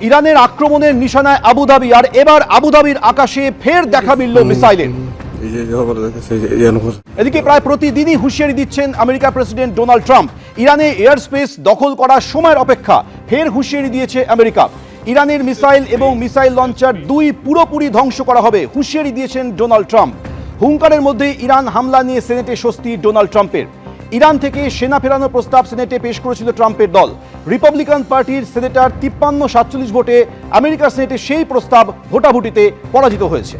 ইরানের আক্রমণের নিশানায় আবুধাবি, আর এবার আবুধাবির আকাশে ফের দেখা মিলল মিসাইলের। এদিকে প্রায় প্রতিদিনই হুঁশিয়ারি দিচ্ছেন আমেরিকার প্রেসিডেন্ট ডোনাল্ড ট্রাম্প। ইরানে এয়ার স্পেস দখল করার সময়ের অপেক্ষা ফের হুঁশিয়ারি দিয়েছে আমেরিকা। ইরানের মিসাইল এবং মিসাইল লঞ্চার দুই পুরোপুরি ধ্বংস করা হবে, হুঁশিয়ারি দিয়েছেন ডোনাল্ড ট্রাম্প। হুঙ্কারের মধ্যে ইরান হামলা নিয়ে সেনেটে স্বস্তি ডোনাল্ড ট্রাম্পের। ইরান থেকে সেনা ফেরানোর প্রস্তাব সেনেটে পেশ করেছিল ট্রাম্পের দল। রিপাবলিকান পার্টির সেনেটর 53-47 ভোটে আমেরিকার সেনেটে সেই প্রস্তাব ভোটাভুটিতে পরাজিত হয়েছে।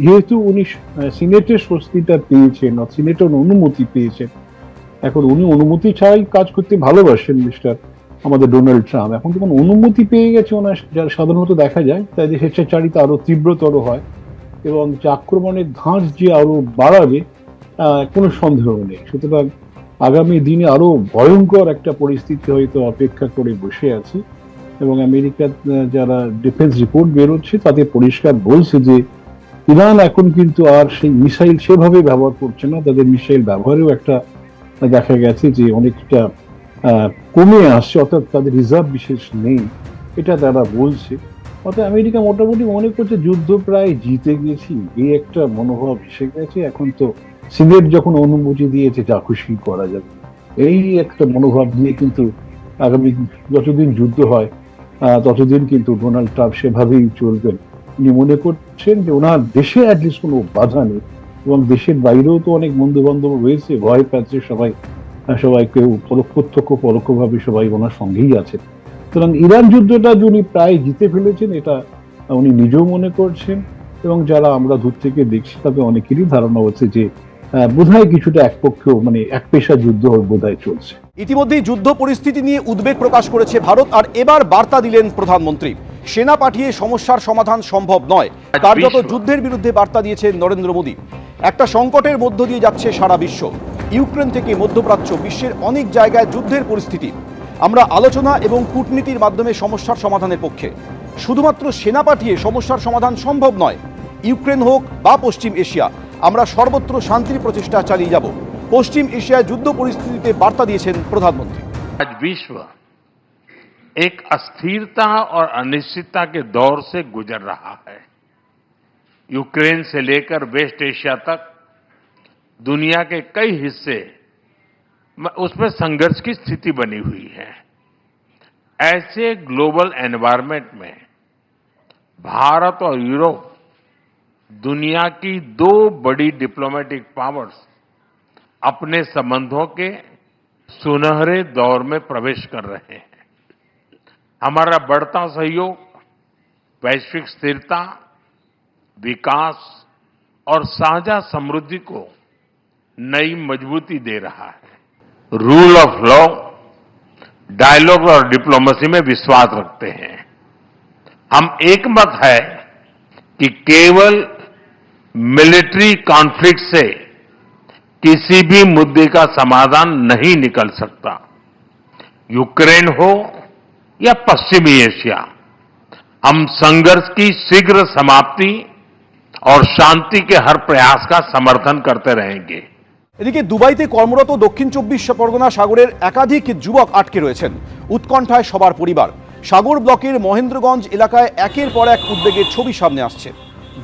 যেহেতু উনি সিনেটের স্বস্তিটা পেয়েছেন, সিনেটের অনুমতি পেয়েছেন, এখন উনি অনুমতি ছাড়াই কাজ করতে ভালোবাসেন আমাদের ডোনাল্ড ট্রাম্প। এখন যখন অনুমতি পেয়ে গেছে ওনার, যা সাধারণত দেখা যায়, তাই স্বেচ্ছাচারিতা আরো তীব্রতর হয় এবং যে আক্রমণের ধাঁচ যে আরো বাড়াবে কোনো সন্দেহ নেই। সুতরাং আগামী দিনে আরো ভয়ঙ্কর একটা পরিস্থিতি হয়তো অপেক্ষা করে বসে আছে। এবং আমেরিকার যারা ডিফেন্স রিপোর্ট বেরোচ্ছে তাতে পরিষ্কার বলছে যে ইরান এখন কিন্তু আর সেই মিসাইল সেভাবে ব্যবহার করছে না। তাদের মিসাইল ব্যবহারেও একটা দেখা গেছে যে অনেকটা কমে আসছে, অর্থাৎ তাদের রিজার্ভ বিশেষ নেই, এটা তারা বলছে। অর্থাৎ আমেরিকা মোটামুটি মনে করছে যুদ্ধ প্রায় জিতে গেছি, এই একটা মনোভাব এসে গেছে। এখন তো সিনেট যখন অনুমতি দিয়েছে যা খুশি করা যাবে, এই একটা মনোভাব নিয়ে কিন্তু আগামী যতদিন যুদ্ধ হয় ততদিন কিন্তু ডোনাল্ড ট্রাম্প সেভাবেই চলবেন। উনি মনে করছেন যে ওনার দেশে অ্যাটলিস্ট কোনো বাধা নেই, এবং দেশের বাইরেও তো অনেক বন্ধু বান্ধব রয়েছে, ভয় পাচ্ছে সবাই কেউ প্রত্যক্ষ পরোক্ষভাবে সবাই ওনার সঙ্গেই আছে। সুতরাং ইরান যুদ্ধটা উনি প্রায় জিতে ফেলেছেন, এটা উনি নিজেও মনে করছেন, এবং যারা আমরা দূর থেকে দেখছি তাতে অনেকেরই ধারণা হচ্ছে যে বোধহয় কিছুটা এক পেশা যুদ্ধ বোধহয় চলছে। ইতিমধ্যেই যুদ্ধ পরিস্থিতি নিয়ে উদ্বেগ প্রকাশ করেছে ভারত, আর এবার বার্তা দিলেন প্রধানমন্ত্রী। সেনা পাঠিয়ে সমস্যার সমাধান সম্ভব নয়, কার্যত যুদ্ধের বিরুদ্ধে বার্তা দিয়েছেন নরেন্দ্র মোদী। একটা সংকটের মধ্য দিয়ে যাচ্ছে সারা বিশ্ব, ইউক্রেন থেকে মধ্যপ্রাচ্য, বিশ্বের অনেক জায়গায় যুদ্ধের পরিস্থিতি। আমরা আলোচনা এবং কূটনীতির মাধ্যমে সমস্যার সমাধানের পক্ষে। শুধুমাত্র সেনা পাঠিয়ে সমস্যার সমাধান সম্ভব নয়। ইউক্রেন হোক বা পশ্চিম এশিয়া, আমরা সর্বত্র শান্তির প্রচেষ্টা চালিয়ে যাব। পশ্চিম এশিয়ায় যুদ্ধ পরিস্থিতিতে বার্তা দিয়েছেন প্রধানমন্ত্রী। आज विश्व एक अस्थिरता और अनिश्चितता के दौर से गुजर रहा है। यूक्रेन से लेकर वेस्ट एशिया तक दुनिया के कई हिस्से उसमें संघर्ष की स्थिति बनी हुई है। ऐसे ग्लोबल एनवायरनमेंट में भारत और यूरोप, दुनिया की दो बड़ी डिप्लोमेटिक पावर्स, अपने संबंधों के सुनहरे दौर में प्रवेश कर रहे हैं। हमारा बढ़ता सहयोग वैश्विक स्थिरता, विकास और साझा समृद्धि को नई मजबूती दे रहा है। रूल ऑफ लॉ, डायलॉग और डिप्लोमेसी में विश्वास रखते हैं। हम एकमत है कि केवल मिलिट्री कॉन्फ्लिक्ट से किसी भी मुद्दे का समाधान नहीं निकल सकता। यूक्रेन हो या पश्चिमी एशिया, हम संघर्ष की शीघ्र समाप्ति और शांति के हर प्रयास का समर्थन करते रहेंगे। এদিকে দুবাইতে কর্মরত দক্ষিণ 24 পরগনা সাগরের একাধিক যুবক আটকে রয়েছেন। উৎকণ্ঠায় সবার পরিবার। সাগর ব্লকের মহেন্দ্রগঞ্জ এলাকায় একের পর এক উদ্বেগের ছবি সামনে আসছে।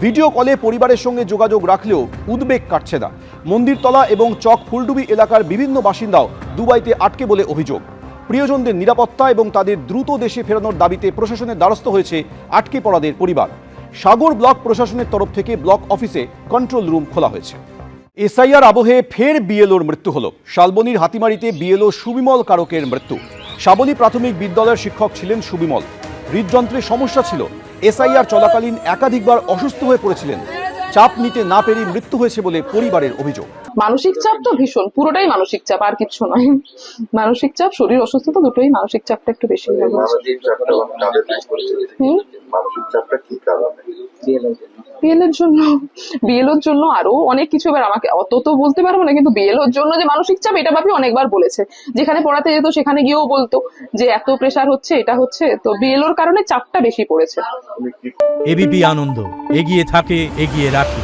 ভিডিও কলে পরিবারের সঙ্গে যোগাযোগ রাখলেও উদ্বেগ কাটছে না। মন্দিরতলা এবং চক ফুলডুবি এলাকার বিভিন্ন বাসিন্দাও দুবাইতে আটকে বলে অভিযোগ। প্রিয়জনদের নিরাপত্তা এবং তাদের দ্রুত দেশে ফেরানোর দাবিতে প্রশাসনের দ্বারস্থ হয়েছে আটকে পড়াদের পরিবার। সাগর ব্লক প্রশাসনের তরফ থেকে ব্লক অফিসে কন্ট্রোল রুম খোলা হয়েছে। এসআইআর আবহে ফের বিএলওর মৃত্যু হল। শালবনীর হাতিমারিতে বিএলও সুবিমল কারকের মৃত্যু। সাবলী প্রাথমিক বিদ্যালয়ের শিক্ষক ছিলেন সুবিমল। হৃদযন্ত্রের সমস্যা ছিল। এসআইআর চলাকালীন একাধিকবার অসুস্থ হয়ে পড়েছিলেন। চাপ নিতে না পেরে মৃত্যু হয়েছে বলে পরিবারের অভিযোগ। মানসিক চাপ তো ভীষণ, পুরোটাই মানসিক চাপ, আর কিছু নয়। মানসিক চাপ, শরীর অসুস্থতা দুটোই, মানসিক চাপটা একটু বেশি হয়ে গেছে। মানসিক চাপটা কি কারণে? বিএলওর জন্য আরো অনেক কিছু। এবার আমাকে অত তো বলতে পারবো না, কিন্তু বিএলওর জন্য যে মানসিক চাপ, এটা ভাবি অনেকবার বলেছে। যেখানে পড়াতে যেত সেখানে গিয়েও বলতো যে এত প্রেসার হচ্ছে, এটা হচ্ছে। তো বিএলওর কারণে চাপটা বেশি পড়েছে। এবিপি আনন্দ, এগিয়ে থাকে, এগিয়ে রাখে।